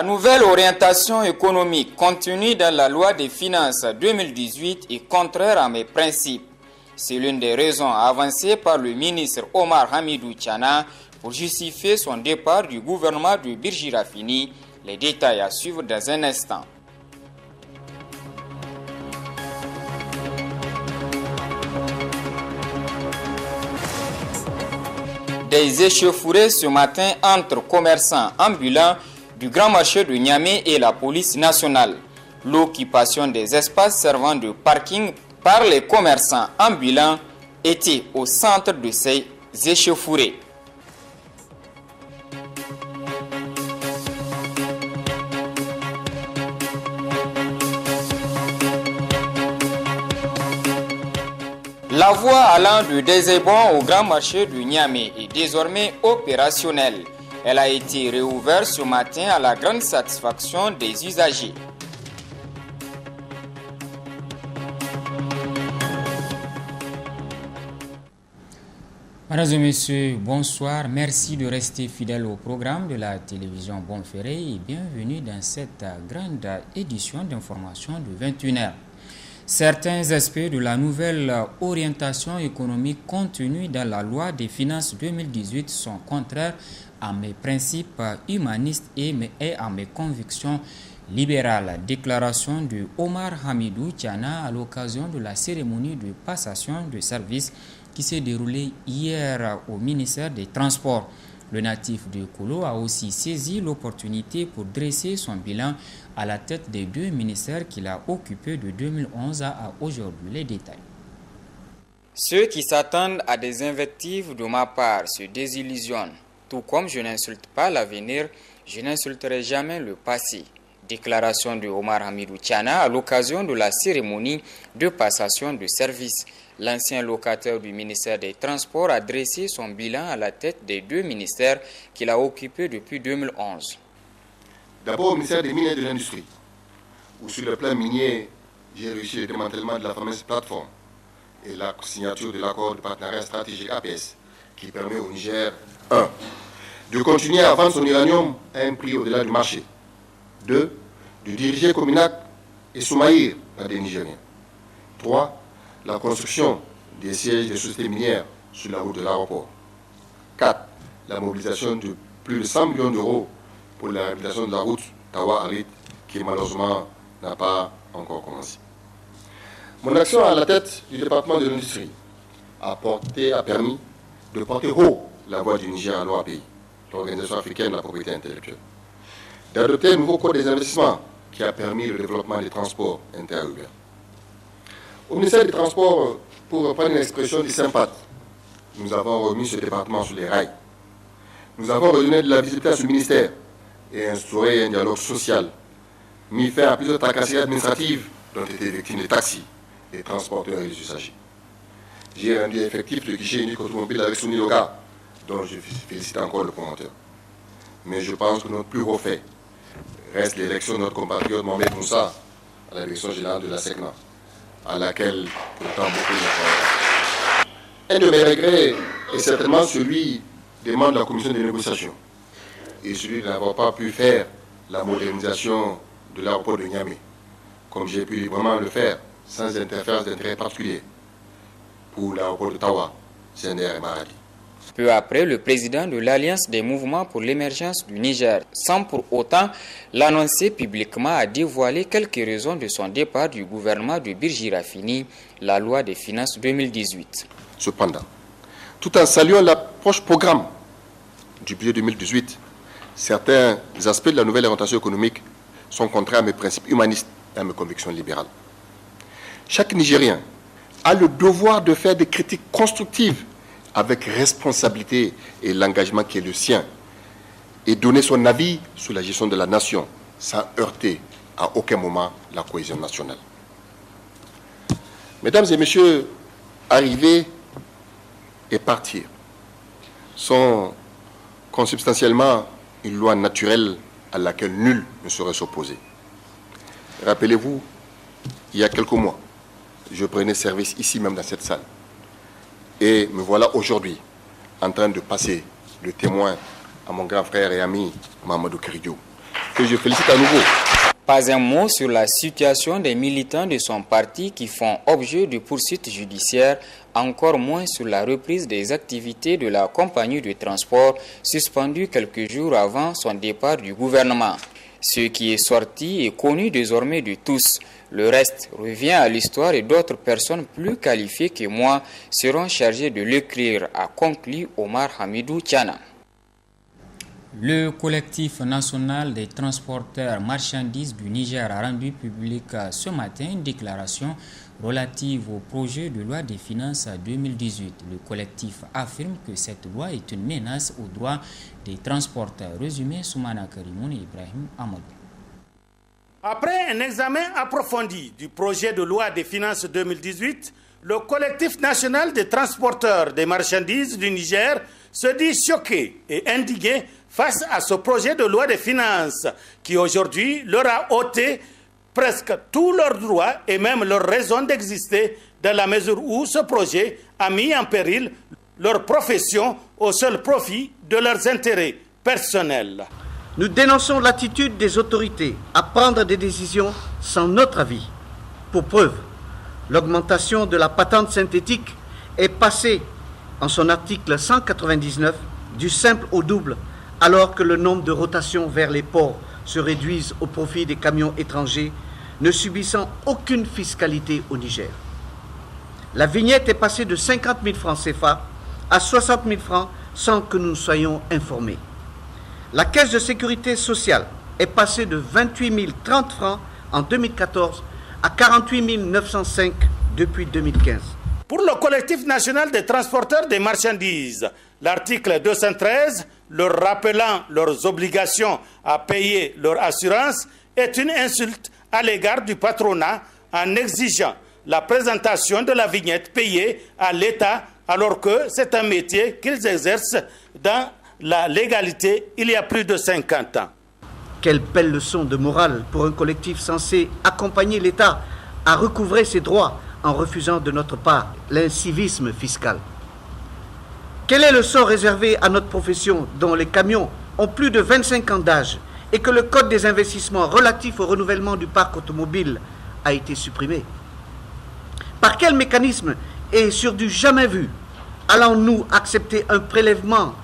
La nouvelle orientation économique contenue dans la loi des finances 2018 est contraire à mes principes. C'est l'une des raisons avancées par le ministre Omar Hamidou Tchana pour justifier son départ du gouvernement de Birji Rafini. Les détails à suivre dans un instant. Des échauffourées ce matin entre commerçants ambulants du grand marché de Niamey et la police nationale. L'occupation des espaces servant de parking par les commerçants ambulants était au centre de ces échauffourées. La voie allant de Désébon au grand marché de Niamey est désormais opérationnelle. Elle a été réouverte ce matin à la grande satisfaction des usagers. Mesdames et messieurs, bonsoir. Merci de rester fidèles au programme de la télévision Bonferré et bienvenue dans cette grande édition d'information de 21h. Certains aspects de la nouvelle orientation économique contenue dans la loi des finances 2018 sont contraires à mes principes humanistes et à mes convictions libérales. Déclaration de Omar Hamidou Tchana à l'occasion de la cérémonie de passation de service qui s'est déroulée hier au ministère des Transports. Le natif de Kolo a aussi saisi l'opportunité pour dresser son bilan à la tête des deux ministères qu'il a occupés de 2011 à aujourd'hui. Les détails. Ceux qui s'attendent à des invectives de ma part se désillusionnent. Tout comme je n'insulte pas l'avenir, je n'insulterai jamais le passé. Déclaration de Omar Hamidou Tchana à l'occasion de la cérémonie de passation de service. L'ancien locataire du ministère des Transports a dressé son bilan à la tête des deux ministères qu'il a occupés depuis 2011. D'abord au ministère des Mines et de l'Industrie, où sur le plan minier, j'ai réussi le démantèlement de la fameuse plateforme et la signature de l'accord de partenariat stratégique APS, qui permet au Niger, 1. de continuer à vendre son uranium à un prix au-delà du marché, 2. de diriger Cominac et Soumaïr par des Nigériens, 3. la construction des sièges des sociétés minières sur la route de l'aéroport. 4. La mobilisation de plus de 100 millions d'euros pour la réhabilitation de la route Tawa-Arit, qui malheureusement n'a pas encore commencé. Mon action à la tête du département de l'industrie a permis de porter haut la voix du Niger à l'OAPI, l'Organisation africaine de la propriété intellectuelle, d'adopter un nouveau code des investissements qui a permis le développement des transports interurbains. Au ministère des Transports, pour reprendre une expression du Sympath, nous avons remis ce département sur les rails. Nous avons redonné de la visibilité à ce ministère et instauré un dialogue social, mis fin à plusieurs tracasseries administratives dont étaient victimes les taxis, les transporteurs et les usagers. J'ai rendu effectif le guichet unique automobile avec Souni Loga, dont je félicite encore le promoteur. Mais je pense que notre plus gros fait reste l'élection de notre compatriote Mohamed Moussa à la direction générale de la SECNA, à laquelle pourtant beaucoup de travail. Un de mes regrets est certainement celui des membres de la commission de négociation et celui de n'avoir pas pu faire la modernisation de l'aéroport de Niamey, comme j'ai pu vraiment le faire sans interférence d'intérêt particulier pour l'aéroport de Tawa, CNR et Maradi. Peu après, le président de l'Alliance des mouvements pour l'émergence du Niger, sans pour autant l'annoncer publiquement, a dévoilé quelques raisons de son départ du gouvernement de Birji Rafini, la loi des finances 2018. Cependant, tout en saluant l'approche programme du budget 2018, certains aspects de la nouvelle orientation économique sont contraires à mes principes humanistes et à mes convictions libérales. Chaque Nigérien a le devoir de faire des critiques constructives avec responsabilité et l'engagement qui est le sien, et donner son avis sur la gestion de la nation sans heurter à aucun moment la cohésion nationale. Mesdames et messieurs, arriver et partir sont consubstantiellement une loi naturelle à laquelle nul ne saurait s'opposer. Rappelez-vous, il y a quelques mois, je prenais service ici même dans cette salle. Et me voilà aujourd'hui en train de passer le témoin à mon grand frère et ami Mamadou Kiridiou, que je félicite à nouveau. Pas un mot sur la situation des militants de son parti qui font objet de poursuites judiciaires, encore moins sur la reprise des activités de la compagnie de transport suspendue quelques jours avant son départ du gouvernement. Ce qui est sorti est connu désormais de tous. Le reste revient à l'histoire et d'autres personnes plus qualifiées que moi seront chargées de l'écrire, a conclu Omar Hamidou Tiana. Le collectif national des transporteurs marchandises du Niger a rendu public ce matin une déclaration relative au projet de loi des finances 2018. Le collectif affirme que cette loi est une menace aux droits des transporteurs. Résumé Soumana Karimoun et Ibrahim Amadou. Après un examen approfondi du projet de loi des finances 2018, le collectif national des transporteurs des marchandises du Niger se dit choqué et indigné face à ce projet de loi des finances qui aujourd'hui leur a ôté presque tous leurs droits et même leur raison d'exister dans la mesure où ce projet a mis en péril leur profession au seul profit de leurs intérêts personnels. Nous dénonçons l'attitude des autorités à prendre des décisions sans notre avis. Pour preuve, l'augmentation de la patente synthétique est passée en son article 199 du simple au double, alors que le nombre de rotations vers les ports se réduisent au profit des camions étrangers ne subissant aucune fiscalité au Niger. La vignette est passée de 50 000 francs CFA à 60 000 francs sans que nous soyons informés. La caisse de sécurité sociale est passée de 28 030 francs en 2014 à 48 905 depuis 2015. Pour le collectif national des transporteurs des marchandises, l'article 213, leur rappelant leurs obligations à payer leur assurance, est une insulte à l'égard du patronat en exigeant la présentation de la vignette payée à l'État alors que c'est un métier qu'ils exercent dans la légalité il y a plus de 50 ans. Quelle belle leçon de morale pour un collectif censé accompagner l'État à recouvrer ses droits en refusant de notre part l'incivisme fiscal. Quel est le sort réservé à notre profession dont les camions ont plus de 25 ans d'âge et que le code des investissements relatif au renouvellement du parc automobile a été supprimé? Par quel mécanisme et sur du jamais vu allons-nous accepter un prélèvement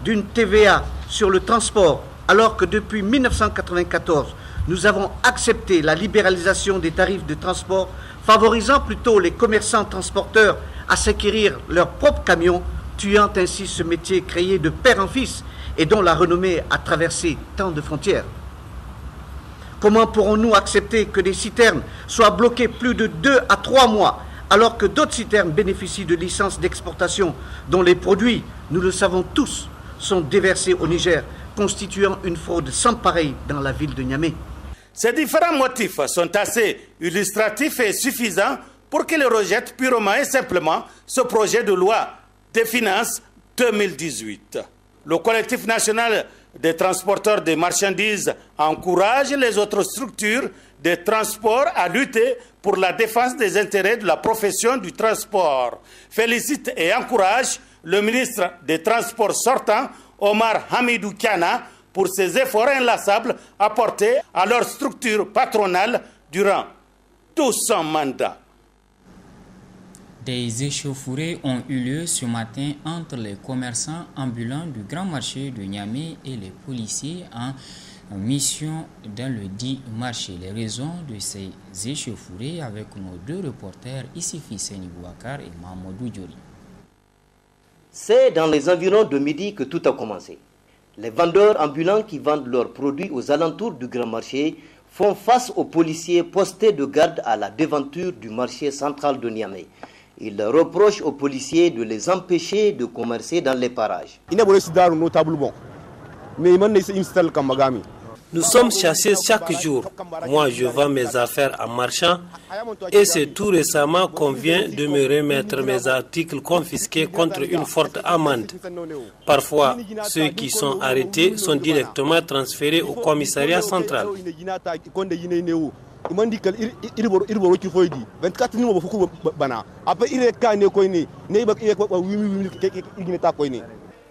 d'une TVA sur le transport alors que depuis 1994, nous avons accepté la libéralisation des tarifs de transport favorisant plutôt les commerçants transporteurs à s'acquérir leurs propres camions, tuant ainsi ce métier créé de père en fils et dont la renommée a traversé tant de frontières. Comment pourrons-nous accepter que des citernes soient bloquées plus de 2 à 3 mois alors que d'autres citernes bénéficient de licences d'exportation dont les produits, nous le savons tous, sont déversés au Niger, constituant une fraude sans pareille dans la ville de Niamey? Ces différents motifs sont assez illustratifs et suffisants pour qu'ils rejettent purement et simplement ce projet de loi des finances 2018. Le collectif national des transporteurs des marchandises encourage les autres structures de transport à lutter pour la défense des intérêts de la profession du transport. Félicite et encourage le ministre des Transports sortant, Omar Hamidou Tiana, pour ses efforts inlassables apportés à leur structure patronale durant tout son mandat. Des échauffourées ont eu lieu ce matin entre les commerçants ambulants du grand marché de Niamey et les policiers en mission dans le dit marché. Les raisons de ces échauffourées avec nos deux reporters Issifi Seni Bouakar et Mahamadou Diori. C'est dans les environs de midi que tout a commencé. Les vendeurs ambulants qui vendent leurs produits aux alentours du grand marché font face aux policiers postés de garde à la devanture du marché central de Niamey. Ils reprochent aux policiers de les empêcher de commercer dans les parages. Nous sommes chassés chaque jour. Moi, je vends mes affaires en marchand et c'est tout récemment qu'on vient de me remettre mes articles confisqués contre une forte amende. Parfois, ceux qui sont arrêtés sont directement transférés au commissariat central.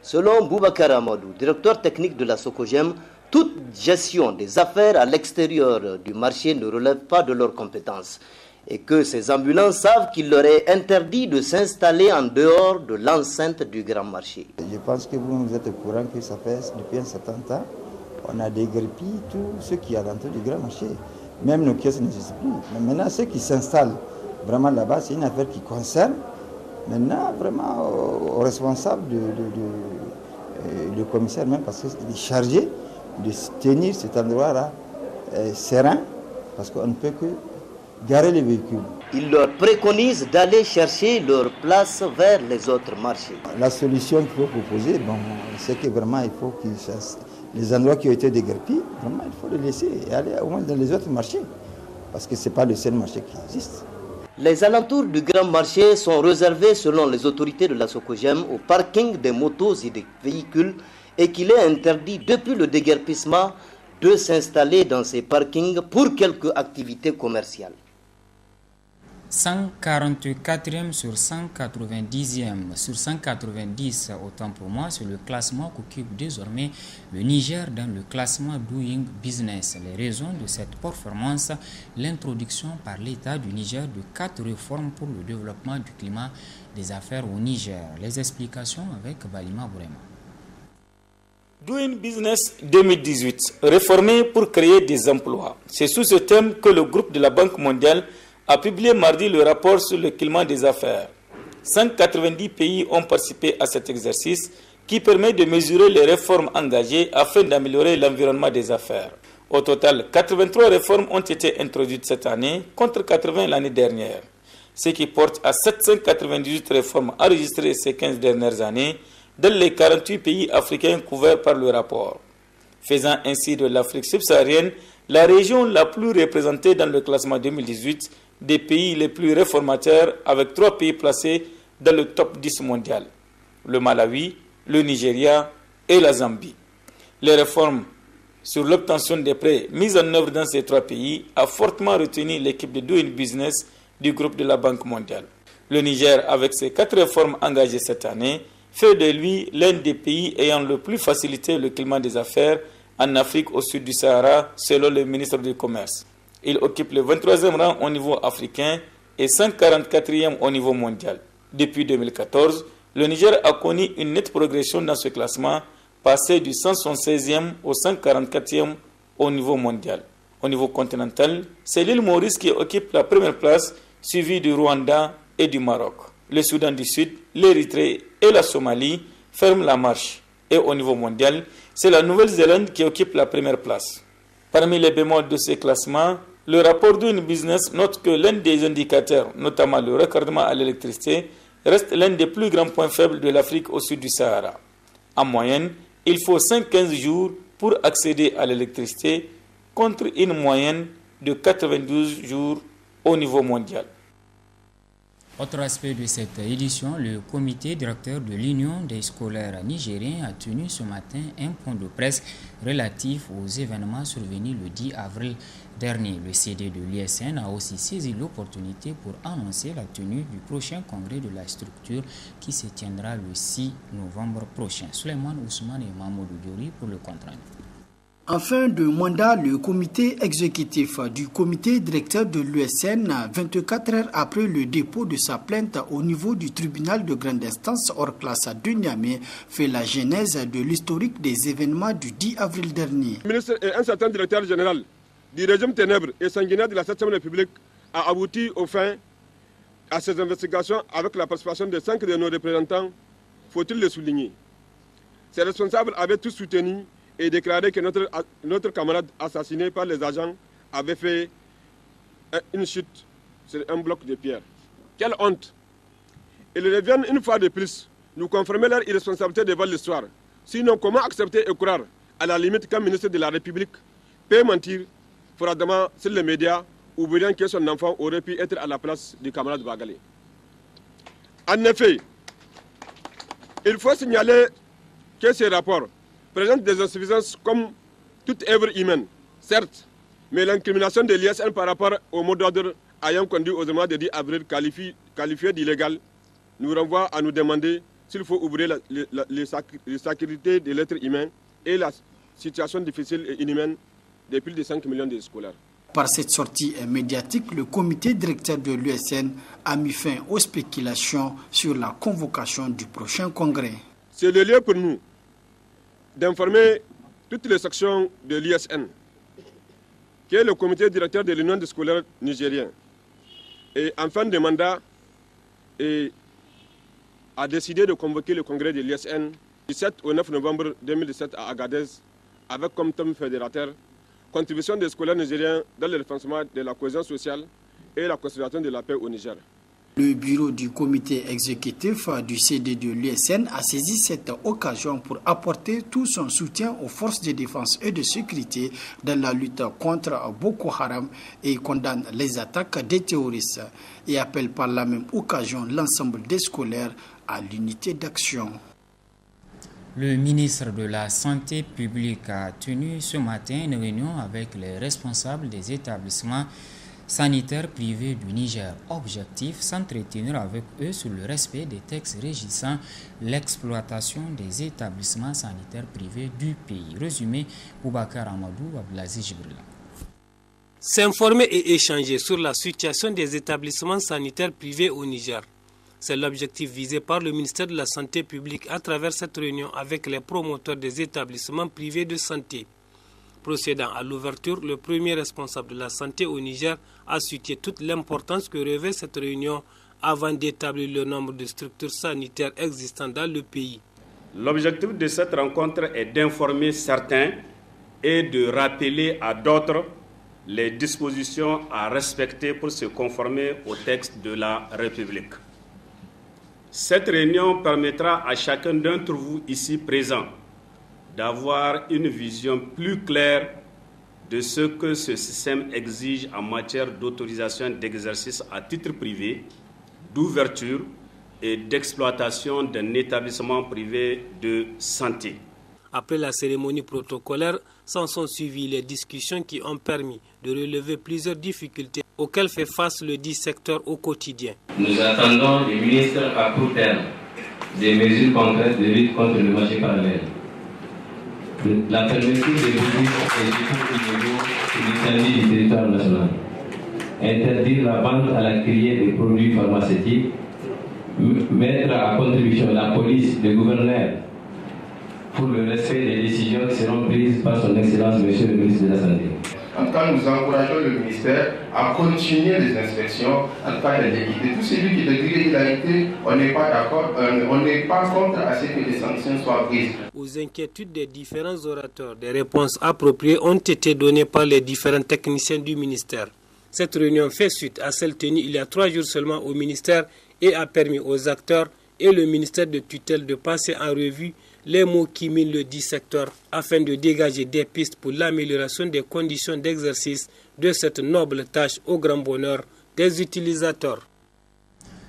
Selon Boubacar Amadou, directeur technique de la Socogem, toute gestion des affaires à l'extérieur du marché ne relève pas de leurs compétences et que ces ambulants savent qu'il leur est interdit de s'installer en dehors de l'enceinte du grand marché. Je pense que vous êtes au courant que ça fait depuis un certain temps, on a déguerpi tout ce qui est à l'entrée du grand marché. Même nos pièces n'existent plus. Mais maintenant, ceux qui s'installent vraiment là-bas, c'est une affaire qui concerne maintenant vraiment aux responsables du commissaire même, parce qu'il est chargé de tenir cet endroit-là serein, parce qu'on ne peut que garer les véhicules. Il leur préconise d'aller chercher leur place vers les autres marchés. La solution qu'il faut proposer, c'est que vraiment il faut qu'ils chassent les endroits qui ont été déguerpis, vraiment il faut les laisser et aller au moins dans les autres marchés, parce que ce n'est pas le seul marché qui existe. Les alentours du grand marché sont réservés, selon les autorités de la Socogem, au parking des motos et des véhicules et qu'il est interdit depuis le déguerpissement de s'installer dans ces parkings pour quelque activité commerciale. 144e sur 190e sur 190, autant pour moi, c'est le classement qu'occupe désormais le Niger dans le classement Doing Business. Les raisons de cette performance, l'introduction par l'État du Niger de 4 réformes pour le développement du climat des affaires au Niger. Les explications avec Balima Bourema. Doing Business 2018, réformé pour créer des emplois. C'est sous ce thème que le groupe de la Banque mondiale a publié mardi le rapport sur le climat des affaires. 190 pays ont participé à cet exercice qui permet de mesurer les réformes engagées afin d'améliorer l'environnement des affaires. Au total, 83 réformes ont été introduites cette année contre 80 l'année dernière, ce qui porte à 798 réformes enregistrées ces 15 dernières années dans les 48 pays africains couverts par le rapport, faisant ainsi de l'Afrique subsaharienne la région la plus représentée dans le classement 2018 des pays les plus réformateurs, avec 3 pays placés dans le top 10 mondial, le Malawi, le Nigeria et la Zambie. Les réformes sur l'obtention des prêts mises en œuvre dans ces 3 pays a fortement retenu l'équipe de Doing Business du groupe de la Banque mondiale. Le Niger, avec ses 4 réformes engagées cette année, fait de lui l'un des pays ayant le plus facilité le climat des affaires en Afrique au sud du Sahara, selon le ministre du Commerce. Il occupe le 23e rang au niveau africain et 144e au niveau mondial. Depuis 2014, le Niger a connu une nette progression dans ce classement, passé du 176e au 144e au niveau mondial. Au niveau continental, c'est l'île Maurice qui occupe la première place, suivie du Rwanda et du Maroc. Le Soudan du Sud, l'Érythrée et la Somalie ferment la marche. Et au niveau mondial, c'est la Nouvelle-Zélande qui occupe la première place. Parmi les bémols de ce classement, le rapport Doing Business note que l'un des indicateurs, notamment le raccordement à l'électricité, reste l'un des plus grands points faibles de l'Afrique au sud du Sahara. En moyenne, il faut 115 jours pour accéder à l'électricité contre une moyenne de 92 jours au niveau mondial. Autre aspect de cette édition, le comité directeur de l'Union des scolaires nigériens a tenu ce matin un point de presse relatif aux événements survenus le 10 avril dernier. Le CD de l'USN a aussi saisi l'opportunité pour annoncer la tenue du prochain congrès de la structure qui se tiendra le 6 novembre prochain. Suleiman Ousmane et Mahmoudou Diori pour le compte-rendu. En fin de mandat, le comité exécutif du comité directeur de l'USN, 24 heures après le dépôt de sa plainte au niveau du tribunal de grande instance hors classe de Niamey, fait la genèse de l'historique des événements du 10 avril dernier. Le ministre et un certain directeur général du régime ténèbres et sanguinaire de la 7e République a abouti au fin à ces investigations avec la participation de 5 de nos représentants, faut-il le souligner. Ces responsables avaient tous soutenu et déclaré que notre camarade assassiné par les agents avait fait une chute sur un bloc de pierre. Quelle honte! Ils reviennent une fois de plus nous confirmer leur irresponsabilité devant l'histoire. Sinon, comment accepter et croire, à la limite, qu'un ministre de la République peut mentir froidement sur les médias, oubliant que son enfant aurait pu être à la place du camarade Bagalé. En effet, il faut signaler que ces rapports présente des insuffisances comme toute œuvre humaine, certes, mais l'incrimination de l'ISN par rapport au mot d'ordre ayant conduit aux événements de 10 avril qualifié d'illégal nous renvoie à nous demander s'il faut ouvrir les sacralités de l'être humain et situation difficile et inhumaine de plus de 5 millions de scolaires. Par cette sortie médiatique, le comité directeur de l'USN a mis fin aux spéculations sur la convocation du prochain congrès. C'est le lieu pour nous d'informer toutes les sections de l'USN, qui est le comité directeur de l'Union des scolaires nigériens, et en fin de mandat, a décidé de convoquer le congrès de l'USN du 7 au 9 novembre 2017 à Agadez, avec comme thème fédérateur contribution des scolaires nigériens dans le renforcement de la cohésion sociale et la conservation de la paix au Niger. Le bureau du comité exécutif du CD de l'USN a saisi cette occasion pour apporter tout son soutien aux forces de défense et de sécurité dans la lutte contre Boko Haram et condamne les attaques des terroristes et appelle par la même occasion l'ensemble des scolaires à l'unité d'action. Le ministre de la Santé publique a tenu ce matin une réunion avec les responsables des établissements sanitaires privés du Niger. Objectif, s'entretenir avec eux sur le respect des textes régissant l'exploitation des établissements sanitaires privés du pays. Résumé, Boubacar Amadou, Abdelaziz Jibrila. S'informer et échanger sur la situation des établissements sanitaires privés au Niger. C'est l'objectif visé par le ministère de la Santé publique à travers cette réunion avec les promoteurs des établissements privés de santé. Procédant à l'ouverture, le premier responsable de la santé au Niger a cité toute l'importance que revêt cette réunion avant d'établir le nombre de structures sanitaires existantes dans le pays. L'objectif de cette rencontre est d'informer certains et de rappeler à d'autres les dispositions à respecter pour se conformer au texte de la République. Cette réunion permettra à chacun d'entre vous ici présents d'avoir une vision plus claire de ce que ce système exige en matière d'autorisation d'exercice à titre privé, d'ouverture et d'exploitation d'un établissement privé de santé. Après la cérémonie protocolaire, s'en sont suivies les discussions qui ont permis de relever plusieurs difficultés auxquelles fait face le dit secteur au quotidien. Nous attendons du ministre à court terme des mesures concrètes de lutte contre le marché parallèle. La fermeture des boutiques et du coup initiaux du territoire national. Interdire la vente à la criée des produits pharmaceutiques. Mettre à contribution la police, le gouverneur, pour le respect des décisions qui seront prises par son Excellence, Monsieur le ministre de la Santé. En tout cas, nous encourageons le ministère à continuer les inspections, en tout cas les liquider. Tout celui qui est de l'irrégularité, on n'est pas d'accord, on n'est pas contre à ce que les sanctions soient prises. Aux inquiétudes des différents orateurs, des réponses appropriées ont été données par les différents techniciens du ministère. Cette réunion fait suite à celle tenue il y a 3 jours seulement au ministère et a permis aux acteurs et le ministère de tutelle de passer en revue les mots qui minent le dit secteur afin de dégager des pistes pour l'amélioration des conditions d'exercice de cette noble tâche au grand bonheur des utilisateurs.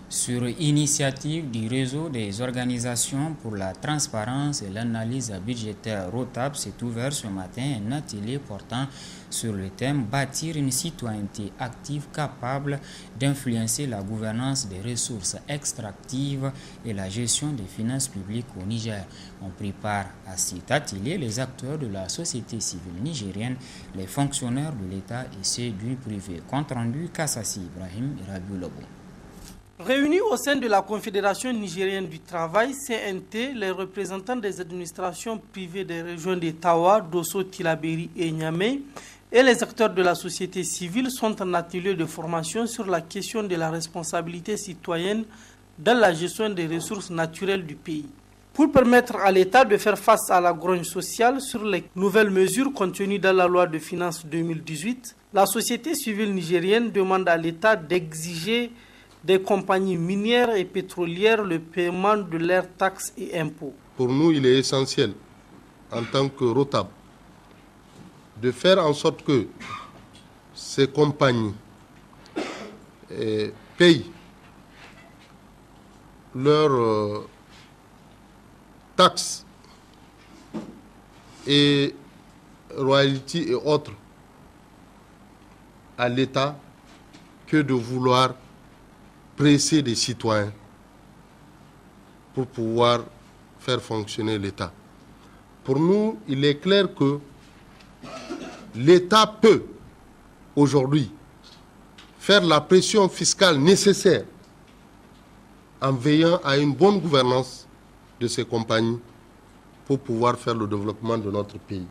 Sur initiative du réseau des organisations pour la transparence et l'analyse budgétaire ROTAB, s'est ouvert ce matin un atelier portant sur le thème « Bâtir une citoyenneté active capable d'influencer la gouvernance des ressources extractives et la gestion des finances publiques au Niger ». On prépare à cet atelier les acteurs de la société civile nigérienne, les fonctionnaires de l'État et ceux du privé. Compte rendu Kassassi Ibrahim et Rabiou Lobo. Réunis au sein de la Confédération nigérienne du travail, CNT, les représentants des administrations privées des régions de Tawa, Dosso, Tillabéri et Niamey et les acteurs de la société civile sont en atelier de formation sur la question de la responsabilité citoyenne dans la gestion des ressources naturelles du pays. Pour permettre à l'État de faire face à la grogne sociale sur les nouvelles mesures contenues dans la loi de finances 2018, la société civile nigérienne demande à l'État d'exiger des compagnies minières et pétrolières le paiement de leurs taxes et impôts. Pour nous, il est essentiel, en tant que ROTAB, de faire en sorte que ces compagnies payent leurs taxes et royalties et autres à l'État que de vouloir presser des citoyens pour pouvoir faire fonctionner l'État. Pour nous, il est clair que l'État peut aujourd'hui faire la pression fiscale nécessaire en veillant à une bonne gouvernance de ces compagnies pour pouvoir faire le développement de notre pays.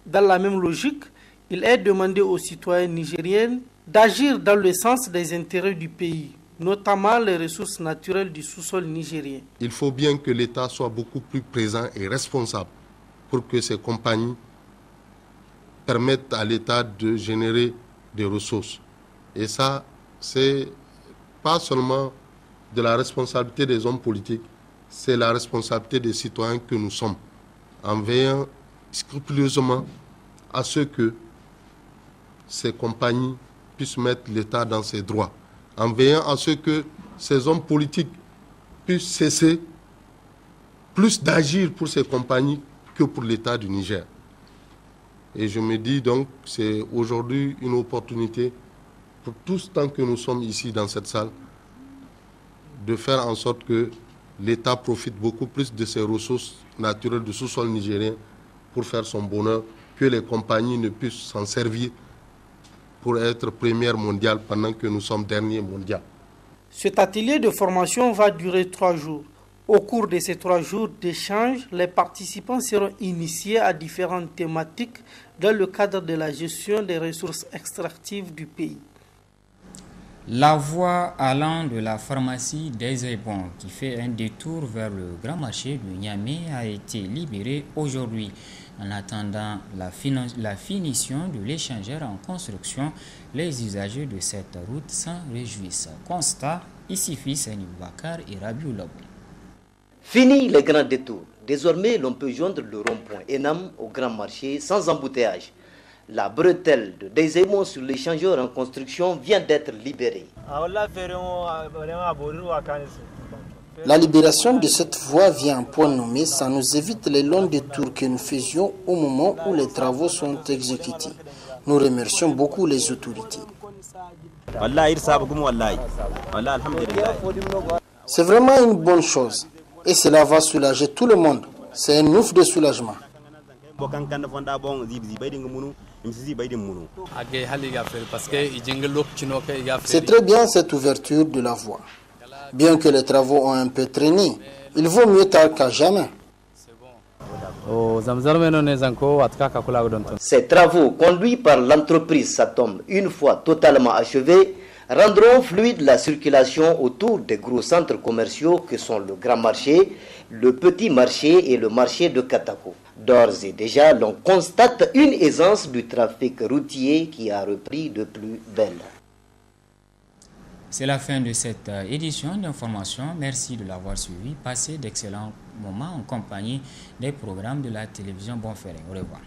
Dans la même logique, il est demandé aux citoyens nigériens d'agir dans le sens des intérêts du pays, notamment les ressources naturelles du sous-sol nigérien. Il faut bien que l'État soit beaucoup plus présent et responsable pour que ces compagnies permettent à l'État de générer des ressources. Et ça, c'est pas seulement de la responsabilité des hommes politiques, c'est la responsabilité des citoyens que nous sommes, en veillant scrupuleusement à ce que ces compagnies puissent mettre l'État dans ses droits, en veillant à ce que ces hommes politiques puissent cesser plus d'agir pour ces compagnies que pour l'État du Niger. Et je me dis donc, c'est aujourd'hui une opportunité pour tous, tant que nous sommes ici dans cette salle, de faire en sorte que l'État profite beaucoup plus de ses ressources naturelles du sous-sol nigérien pour faire son bonheur, que les compagnies ne puissent s'en servir pour être première mondiale pendant que nous sommes dernier mondial. Cet atelier de formation va durer 3 jours. Au cours de ces 3 jours d'échange, les participants seront initiés à différentes thématiques dans le cadre de la gestion des ressources extractives du pays. La voie allant de la pharmacie des Ebons, qui fait un détour vers le grand marché de Niamey, a été libérée aujourd'hui. En attendant la finition de l'échangeur en construction, les usagers de cette route s'en réjouissent. Constat, Issifi Sani Bakar et Rabiou Labo. Fini les grands détours. Désormais, l'on peut joindre le rond-point Enam au grand marché sans embouteillage. La bretelle de Deizemon sur l'échangeur en construction vient d'être libérée. La libération de cette voie vient en point nommé, ça nous évite les longs détours que nous faisions au moment où les travaux sont exécutés. Nous remercions beaucoup les autorités. C'est vraiment une bonne chose et cela va soulager tout le monde. C'est un ouf de soulagement. C'est très bien cette ouverture de la voie. Bien que les travaux ont un peu traîné, il vaut mieux tard qu'à jamais. Ces travaux conduits par l'entreprise Satom, une fois totalement achevés, rendront fluide la circulation autour des gros centres commerciaux que sont le Grand Marché, le Petit Marché et le marché de Katako. D'ores et déjà, l'on constate une aisance du trafic routier qui a repris de plus belle. C'est la fin de cette édition d'information. Merci de l'avoir suivi. Passez d'excellents moments en compagnie des programmes de la télévision Bonferré. Au revoir.